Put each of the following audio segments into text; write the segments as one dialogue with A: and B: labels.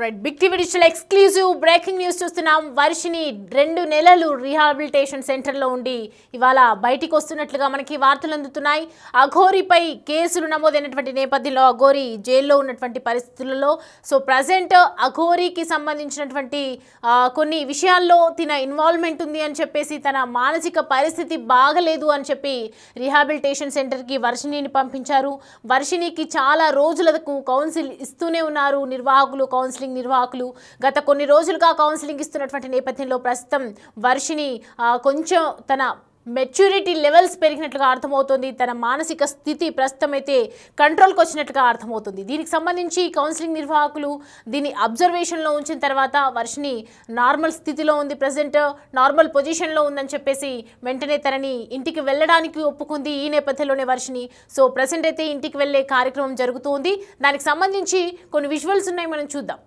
A: Right big TV digital exclusive breaking news చూస్తున్నాం. వర్షిని 2 నెలలు rehabilitation సెంటర్లో ఉండి ఇవాళ బయటికి వస్తున్నట్లుగా మనకి వార్తలు అందుతున్నాయి. అఘోరీపై కేసులు నమోదైనటువంటి నేపథ్యంలో అఘోరీ జైల్లో ఉన్నటువంటి పరిస్థితులలో ప్రజెంట్ అఘోరీకి సంబంధించినటువంటి కొన్ని విషయాల్లో తన ఇన్వాల్వ్మెంట్ ఉంది అని చెప్పేసి, తన మానసిక పరిస్థితి బాగలేదు అని చెప్పి రీహాబిలిటేషన్ సెంటర్కి వర్షిణిని పంపించారు. వర్షిణికి చాలా రోజులకు కౌన్సిల్ ఇస్తూనే ఉన్నారు నిర్వాహకులు, కౌన్సిలింగ్ నిర్వాహకులు. గత కొన్ని రోజులుగా కౌన్సిలింగ్ ఇస్తున్నటువంటి నేపథ్యంలో ప్రస్తుతం వర్షిణి కొంచెం తన మెచ్యూరిటీ లెవెల్స్ పెరిగినట్లుగా అర్థమవుతుంది. తన మానసిక స్థితి ప్రస్తుతం అయితే కంట్రోల్కి వచ్చినట్లుగా అర్థమవుతుంది. దీనికి సంబంధించి కౌన్సిలింగ్ నిర్వాహకులు దీన్ని అబ్జర్వేషన్లో ఉంచిన తర్వాత వర్షిని నార్మల్ స్థితిలో ఉంది, ప్రజెంట్ నార్మల్ పొజిషన్లో ఉందని చెప్పేసి వెంటనే తనని ఇంటికి వెళ్ళడానికి ఒప్పుకుంది. ఈ నేపథ్యంలోనే వర్షిని ప్రజెంట్ అయితే ఇంటికి వెళ్ళే కార్యక్రమం జరుగుతుంది. దానికి సంబంధించి కొన్ని విజువల్స్ ఉన్నాయి, మనం చూద్దాం.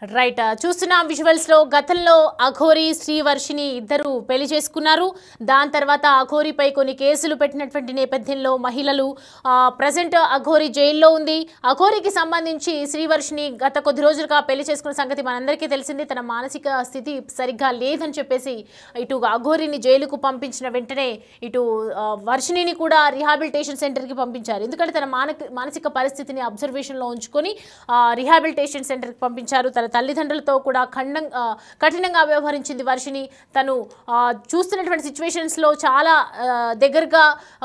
A: రైట్, చూస్తున్నాం విజువల్స్లో. గతంలో అఘోరీ శ్రీవర్షిని ఇద్దరు పెళ్లి చేసుకున్నారు. దాని తర్వాత అఘోరీపై కొన్ని కేసులు పెట్టినటువంటి నేపథ్యంలో మహిళలు ప్రజెంట్ అఘోరీ జైల్లో ఉంది. అఘోరీకి సంబంధించి శ్రీవర్షిని గత కొద్ది రోజులుగా పెళ్లి చేసుకున్న సంగతి మనందరికీ తెలిసింది. తన మానసిక స్థితి సరిగ్గా లేదని చెప్పేసి ఇటు అఘోరీని జైలుకు పంపించిన వెంటనే ఇటు వర్షిణిని కూడా రీహాబిలిటేషన్ సెంటర్కి పంపించారు. ఎందుకంటే తన మానసిక పరిస్థితిని అబ్జర్వేషన్లో ఉంచుకొని రీహాబిలిటేషన్ సెంటర్కి పంపించారు. తన తల్లిదండ్రులతో కూడా కఠినంగా వ్యవహరించింది వర్షిని. తను చూస్తున్నటువంటి సిచ్యువేషన్స్లో చాలా దగ్గరగా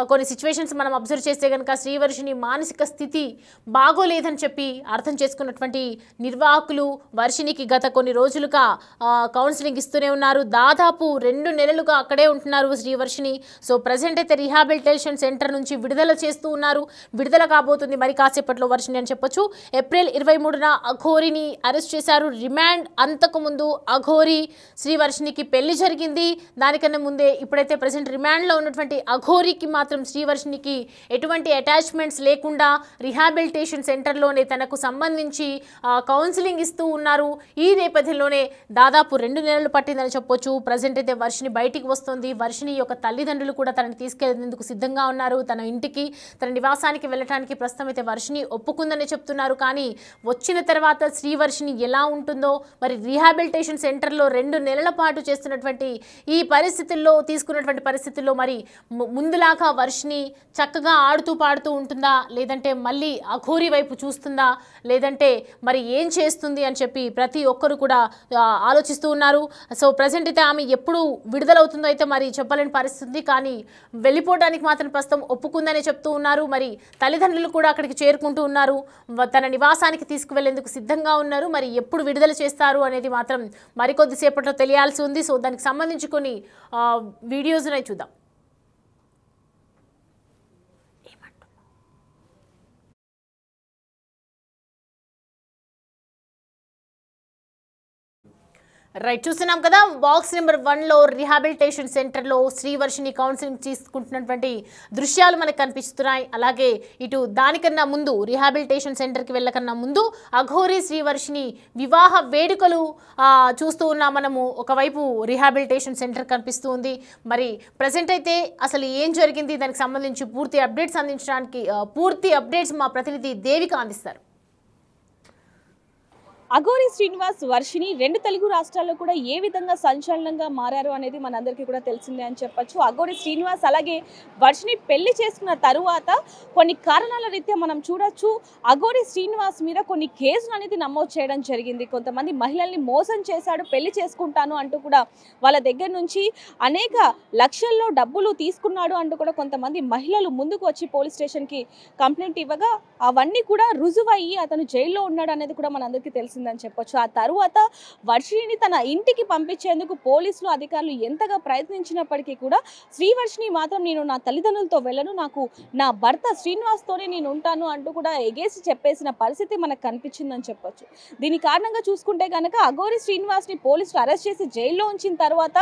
A: కొన్ని సిచ్యువేషన్స్ మనం అబ్జర్వ్ చేస్తే కనుక శ్రీవర్షిని మానసిక స్థితి బాగోలేదని చెప్పి అర్థం చేసుకున్నటువంటి నిర్వాహకులు వర్షినికి గత కొన్ని రోజులుగా కౌన్సిలింగ్ ఇస్తూనే ఉన్నారు. దాదాపు 2 నెలలుగా అక్కడే ఉంటున్నారు శ్రీవర్షిని. ప్రజెంట్ అయితే రీహాబిలిటేషన్ సెంటర్ నుంచి విడుదల చేస్తూ ఉన్నారు. విడుదల కాబోతుంది మరి కాసేపట్లో వర్షిని అని చెప్పొచ్చు. ఏప్రిల్ 23న అఘోరీని అరెస్ట్ చేశారు. రిమాండ్ అంతకుముందు అఘోరీ శ్రీవర్షినికి పెళ్లి జరిగింది. దానికన్నా ముందే ఇప్పుడైతే ప్రజెంట్ రిమాండ్లో ఉన్నటువంటి అఘోరీకి మాత్రం శ్రీవర్షినికి ఎటువంటి అటాచ్మెంట్స్ లేకుండా రీహాబిలిటేషన్ సెంటర్లోనే తనకు సంబంధించి కౌన్సిలింగ్ ఇస్తూ ఉన్నారు. ఈ నేపథ్యంలోనే దాదాపు 2 నెలలు పట్టిందని చెప్పొచ్చు. ప్రజెంట్ అయితే వర్షిని బయటికి వస్తుంది. వర్షిని యొక్క తల్లిదండ్రులు కూడా తనని తీసుకెళ్లేందుకు సిద్ధంగా ఉన్నారు. తన ఇంటికి, తన నివాసానికి వెళ్ళడానికి ప్రస్తుతం అయితే వర్షిని ఒప్పుకుందని చెప్తున్నారు. కానీ వచ్చిన తర్వాత శ్రీవర్షిని ఎలా ఉంటుందో, మరి రీహాబిలిటేషన్ సెంటర్లో 2 నెలల పాటు చేస్తున్నటువంటి ఈ పరిస్థితుల్లో, తీసుకున్నటువంటి పరిస్థితుల్లో మరి ముందులాగా వర్షిని చక్కగా ఆడుతూ పాడుతూ ఉంటుందా, లేదంటే మళ్ళీ అఘోరీ వైపు చూస్తుందా, లేదంటే మరి ఏం చేస్తుంది అని చెప్పి ప్రతి ఒక్కరు కూడా ఆలోచిస్తూ ఉన్నారు. ప్రజెంట్ అయితే ఆమె ఎప్పుడు విడుదలవుతుందో అయితే మరి చెప్పలేని పరిస్థితి. కానీ వెళ్ళిపోవడానికి మాత్రం ప్రస్తుతం ఒప్పుకుందని చెప్తూ ఉన్నారు. మరి తల్లిదండ్రులు కూడా అక్కడికి చేరుకుంటూ ఉన్నారు. తన నివాసానికి తీసుకువెళ్లేందుకు సిద్ధంగా ఉన్నారు. మరి ఎప్పుడు విడుదల చేస్తారు అనేది మాత్రం మరికొద్దిసేపట్లో తెలియాల్సి ఉంది. దానికి సంబంధించి కొన్ని వీడియోస్ చూద్దాం. రైట్, చూస్తున్నాం కదా బాక్స్ నెంబర్ 1లో రీహాబిలిటేషన్ సెంటర్లో శ్రీవర్షిని కౌన్సిలింగ్ తీసుకుంటున్నటువంటి దృశ్యాలు మనకు కనిపిస్తున్నాయి. అలాగే ఇటు దానికన్నా ముందు రీహాబిలిటేషన్ సెంటర్కి వెళ్ళకన్నా ముందు అఘోరీ శ్రీవర్షిని వివాహ వేడుకలు చూస్తూ ఉన్నాం మనము. ఒకవైపు రీహాబిలిటేషన్ సెంటర్ కనిపిస్తూ ఉంది. మరి ప్రజెంట్ అయితే అసలు ఏం జరిగింది, దానికి సంబంధించి పూర్తి అప్డేట్స్ అందించడానికి పూర్తి అప్డేట్స్ మా ప్రతినిధి దేవిక అందిస్తారు.
B: అఘోరీ శ్రీనివాస్ వర్షిని 2 తెలుగు రాష్ట్రాల్లో కూడా ఏ విధంగా సంచలనంగా మారారు అనేది మనందరికీ కూడా తెలిసిందే అని చెప్పొచ్చు. అఘోరీ శ్రీనివాస్ అలాగే వర్షిని పెళ్లి చేసుకున్న తరువాత కొన్ని కారణాల రీత్యా మనం చూడొచ్చు అఘోరీ శ్రీనివాస్ మీద కొన్ని కేసులు అనేది నమోదు చేయడం జరిగింది. కొంతమంది మహిళల్ని మోసం చేశాడు, పెళ్లి చేసుకుంటాను అంటూ కూడా వాళ్ళ దగ్గర నుంచి అనేక లక్షల్లో డబ్బులు తీసుకున్నాడు అంటూ కూడా కొంతమంది మహిళలు ముందుకు వచ్చి పోలీస్ స్టేషన్కి కంప్లైంట్ ఇవ్వగా అవన్నీ కూడా రుజువయ్యి అతను జైల్లో ఉన్నాడు అనేది కూడా మనందరికీ తెలిసింది. చేసిందని చెప్పొచ్చు. ఆ తరువాత వర్షిణిని తన ఇంటికి పంపించేందుకు పోలీసులు అధికారులు ఎంతగా ప్రయత్నించినప్పటికీ కూడా శ్రీవర్షిణి మాత్రం నేను నా తల్లిదండ్రులతో వెళ్ళను, నాకు నా భర్త శ్రీనివాస్తోనే నేను ఉంటాను అంటూ కూడా ఎగేసి చెప్పేసిన పరిస్థితి మనకు కనిపించిందని చెప్పొచ్చు. దీని కారణంగా చూసుకుంటే కనుక అఘోరి శ్రీనివాస్ని పోలీసులు అరెస్ట్ చేసి జైల్లో ఉంచిన తర్వాత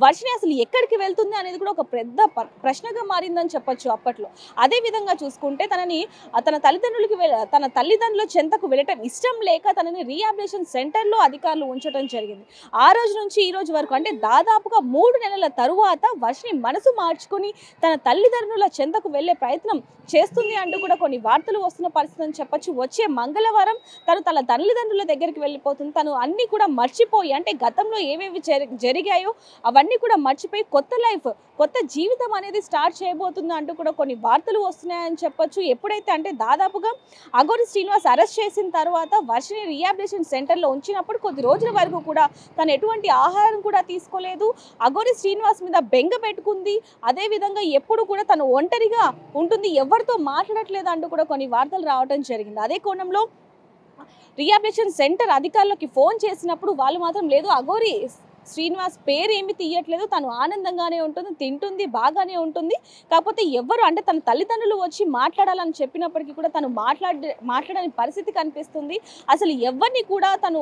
B: వర్షిణి అసలు ఎక్కడికి వెళ్తుంది అనేది కూడా ఒక పెద్ద ప్రశ్నగా మారిందని చెప్పొచ్చు అప్పట్లో. అదే విధంగా చూసుకుంటే తన తల్లిదండ్రుల చెంతకు వెళ్ళటం ఇష్టం లేక తనని రీహాబిలిటేషన్ సెంటర్లో అధికారులు ఉంచడం జరిగింది. ఆ రోజు నుంచి ఈ రోజు వరకు అంటే దాదాపుగా 3 నెలల తరువాత వర్షిణి మనసు మార్చుకుని తన తల్లిదండ్రుల చెంతకు వెళ్లే ప్రయత్నం చేస్తుంది అంటూ కూడా కొన్ని వార్తలు వస్తున్న పరిస్థితి అని చెప్పొచ్చు. వచ్చే మంగళవారం తన తల్లిదండ్రుల దగ్గరికి వెళ్ళిపోతుంది. తను అన్ని కూడా మర్చిపోయి అంటే గతంలో ఏవేవి జరిగాయో అవన్నీ కూడా మర్చిపోయి కొత్త జీవితం అనేది స్టార్ట్ చేయబోతుంది అంటూ కూడా కొన్ని వార్తలు వస్తున్నాయని చెప్పొచ్చు. ఎప్పుడైతే అంటే దాదాపుగా అఘోరి శ్రీనివాస్ అరెస్ట్ చేసిన తర్వాత వర్షిణి రీహాబిలిటేషన్ సెంటర్లో ఉంచినప్పుడు కొద్ది రోజుల వరకు కూడా తను ఎటువంటి ఆహారం కూడా తీసుకోలేదు. అఘోరి శ్రీనివాస్ మీద బెంగ పెట్టుకుంది. అదేవిధంగా ఎప్పుడు కూడా తను ఒంటరిగా ఉంటుంది, ఎవరితో మాట్లాడట్లేదు అంటూ కూడా కొన్ని వార్తలు రావడం జరిగింది. అదే కోణంలో రీహాబిలిటేషన్ సెంటర్ అధికారులకి ఫోన్ చేసినప్పుడు వాళ్ళు మాత్రం లేదు, అఘోరి శ్రీనివాస్ పేరు ఏమి తీయట్లేదు, తను ఆనందంగానే ఉంటుంది, తింటుంది, బాగానే ఉంటుంది. కాకపోతే ఎవరు అంటే తన తల్లిదండ్రులు వచ్చి మాట్లాడాలని చెప్పినప్పటికీ కూడా తను మాట్లాడని పరిస్థితి కనిపిస్తుంది. అసలు ఎవరిని కూడా తను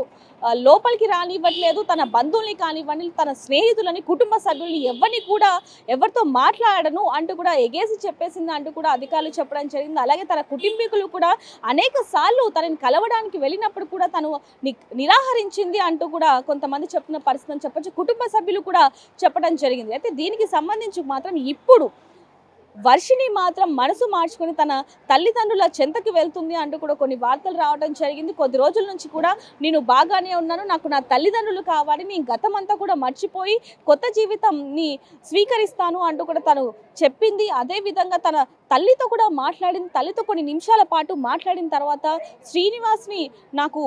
B: లోపలికి రానివ్వట్లేదు. తన బంధువుల్ని కానివ్వండి, తన స్నేహితులని, కుటుంబ సభ్యుల్ని ఎవరితో మాట్లాడను అంటూ కూడా ఎగేసి చెప్పేసింది అంటూ కూడా అధికారులు చెప్పడం జరిగింది. అలాగే తన కుటుంబీకులు కూడా అనేక సార్లు తనని కలవడానికి వెళ్ళినప్పుడు కూడా తను నిరాకరించింది అంటూ కూడా కొంతమంది చెప్తున్న పరిస్థితి చెప్పచ్చు. కుటుంబ సభ్యులు కూడా చెప్పడం జరిగింది. అయితే దీనికి సంబంధించి మాత్రం ఇప్పుడు వర్షిణి మాత్రం మనసు మార్చుకొని తన తల్లిదండ్రుల చెంతకి వెళ్తుంది అంటూ కూడా కొన్ని వార్తలు రావడం జరిగింది. కొద్ది రోజుల నుంచి కూడా నేను బాగానే ఉన్నాను, నాకు నా తల్లిదండ్రులు కావాలి, నేను గతం అంతా కూడా మర్చిపోయి కొత్త జీవితంని స్వీకరిస్తాను అంటూ కూడా తను చెప్పింది. అదేవిధంగా తన తల్లితో కూడా మాట్లాడింది. తల్లితో కొన్ని నిమిషాల పాటు మాట్లాడిన తర్వాత శ్రీనివాస్ని నాకు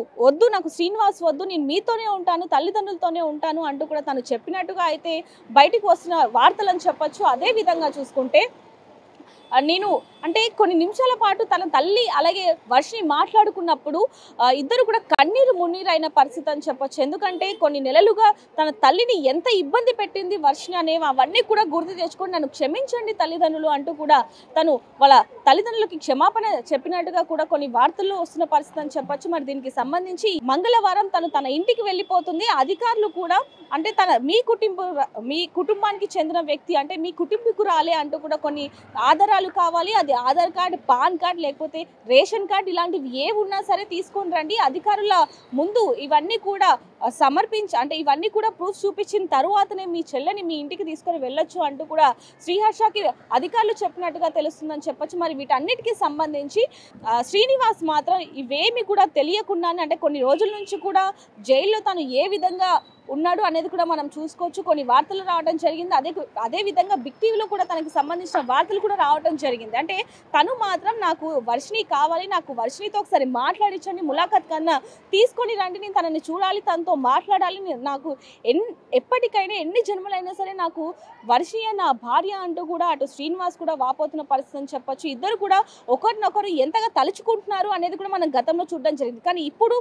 B: శ్రీనివాస్ వద్దు, నేను మీతోనే ఉంటాను, తల్లిదండ్రులతోనే ఉంటాను అంటూ కూడా తను చెప్పినట్టుగా అయితే బయటికి వస్తున్న వార్తలని చెప్పొచ్చు. అదే విధంగా చూసుకుంటే నేను అంటే కొన్ని నిమిషాల పాటు తన తల్లి అలాగే వర్షిణి మాట్లాడుకున్నప్పుడు ఇద్దరు కూడా కన్నీరు మున్నీరు అయిన పరిస్థితి అని చెప్పొచ్చు. ఎందుకంటే కొన్ని నెలలుగా తన తల్లిని ఎంత ఇబ్బంది పెట్టింది వర్షిణి అనేవి అవన్నీ కూడా గుర్తు తెచ్చుకొని నన్ను క్షమించండి తల్లిదండ్రులు అంటూ కూడా తను వాళ్ళ తల్లిదండ్రులకి క్షమాపణ చెప్పినట్టుగా కూడా కొన్ని వార్తల్లో వస్తున్న పరిస్థితి అని చెప్పొచ్చు. మరి దీనికి సంబంధించి మంగళవారం తన ఇంటికి వెళ్ళిపోతుంది. అధికారులు కూడా అంటే మీ కుటుంబానికి చెందిన వ్యక్తి అంటే మీ కుటుంబీకురాలే అంటూ కూడా కొన్ని ఆధారాలు కావాలి, అది ఆధార్ కార్డు, పాన్ కార్డు, లేకపోతే రేషన్ కార్డు ఇలాంటివి ఏ ఉన్నా సరే తీసుకొని రండి, అధికారుల ముందు ఇవన్నీ కూడా ఇవన్నీ కూడా ప్రూఫ్ చూపించిన తరువాతనే మీ చెల్లెని మీ ఇంటికి తీసుకొని వెళ్ళొచ్చు అంటూ కూడా శ్రీహర్షకి అధికారులు చెప్పినట్టుగా తెలుస్తుందని చెప్పొచ్చు. మరి వీటన్నిటికీ సంబంధించి శ్రీనివాస్ మాత్రం ఇవేమి కూడా తెలియకుండానే అంటే కొన్ని రోజుల నుంచి కూడా జైల్లో తను ఏ విధంగా ఉన్నాడు అనేది కూడా మనం చూసుకోవచ్చు. కొన్ని వార్తలు రావడం జరిగింది. అదే విధంగా బిగ్ టీవీలో కూడా తనకి సంబంధించిన వార్తలు కూడా రావడం జరిగింది. అంటే తను మాత్రం నాకు వర్షిణి కావాలి, నాకు వర్షిణితో ఒకసారి మాట్లాడించండి, ములాఖత్ కన్నా తీసుకొని రండి, నేను తనని చూడాలి, తనతో మాట్లాడాలి, నాకు ఎప్పటికైనా ఎన్ని జన్మలైనా సరే నాకు వర్షిణి నా భార్య అంటూ కూడా అటు శ్రీనివాస్ కూడా వాపోతున్న పరిస్థితి అని చెప్పొచ్చు. ఇద్దరు కూడా ఒకరినొకరు ఎంతగా తలుచుకుంటున్నారు అనేది కూడా మనం గతంలో చూడడం జరిగింది. కానీ ఇప్పుడు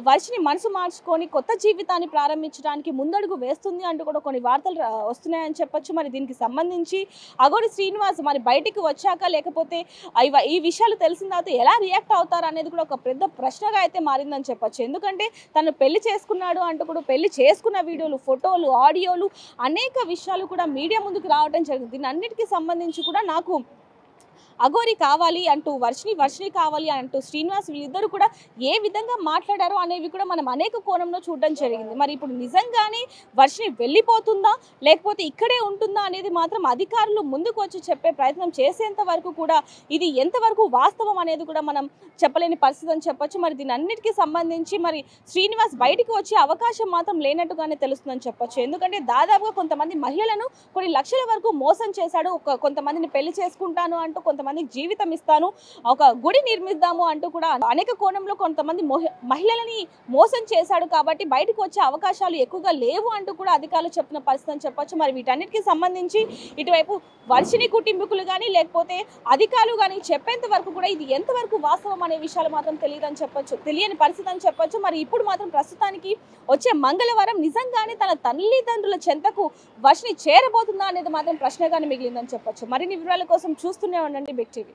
B: వర్షిణి మనసు మార్చుకొని కొత్త జీవితాన్ని ప్రారంభించడానికి ముందడుగు వేస్తుంది అంటూ కూడా కొన్ని వార్తలు వస్తున్నాయని చెప్పొచ్చు. మరి దీనికి సంబంధించి అఘోరి శ్రీనివాస్ మరి బయటికి వచ్చాక లేకపోతే ఈ విషయాలు తెలిసిన తర్వాత ఎలా రియాక్ట్ అవుతారు అనేది కూడా ఒక పెద్ద ప్రశ్నగా అయితే మారిందని చెప్పొచ్చు. ఎందుకంటే తను పెళ్లి చేసుకున్నాడు అంటూ కూడా పెళ్లి చేసుకున్న వీడియోలు, ఫోటోలు, ఆడియోలు అనేక విషయాలు కూడా మీడియా ముందుకు రావడం జరిగింది. దీని అన్నిటికీ సంబంధించి కూడా నాకు అఘోరి కావాలి అంటూ వర్షిణి కావాలి అంటూ శ్రీనివాస్ వీళ్ళిద్దరూ కూడా ఏ విధంగా మాట్లాడారో అనేవి కూడా మనం అనేక కోణంలో చూడడం జరిగింది. మరి ఇప్పుడు నిజంగానే వర్షిణి వెళ్ళిపోతుందా లేకపోతే ఇక్కడే ఉంటుందా అనేది మాత్రం అధికారులు ముందుకు వచ్చి చెప్పే ప్రయత్నం చేసేంత వరకు కూడా ఇది ఎంతవరకు వాస్తవం అనేది కూడా మనం చెప్పలేని పరిస్థితి అని చెప్పొచ్చు. మరి దీని అన్నిటికీ సంబంధించి మరి శ్రీనివాస్ బయటికి వచ్చే అవకాశం మాత్రం లేనట్టుగానే తెలుస్తుందని చెప్పొచ్చు. ఎందుకంటే దాదాపుగా కొంతమంది మహిళలను కొన్ని లక్షల వరకు మోసం చేశాడు, కొంతమందిని పెళ్లి చేసుకుంటాను అంటూ కొంతమంది కొంతమందికి జీవితం ఇస్తాను, ఒక గుడి నిర్మిద్దాము అంటూ కూడా అనేక కోణంలో కొంతమంది మహిళలని మోసం చేశాడు కాబట్టి బయటకు వచ్చే అవకాశాలు ఎక్కువగా లేవు అంటూ కూడా అధికారులు చెప్తున్న పరిస్థితి అని చెప్పొచ్చు. మరి వీటన్నిటికీ సంబంధించి ఇటువైపు వర్షిని కుటుంబీకులు కానీ లేకపోతే అధికారులు కానీ చెప్పేంత వరకు కూడా ఇది ఎంతవరకు వాస్తవం అనే విషయాలు మాత్రం తెలియదని చెప్పొచ్చు, తెలియని పరిస్థితి అని చెప్పొచ్చు. మరి ఇప్పుడు మాత్రం ప్రస్తుతానికి వచ్చే మంగళవారం నిజంగానే తన తల్లిదండ్రుల చెంతకు వర్షిని చేరబోతుందా అనేది మాత్రం ప్రశ్నగానే మిగిలిందని చెప్పొచ్చు. మరిన్ని వివరాల కోసం చూస్తూనే ఉండండి బిగ్ టీవీ.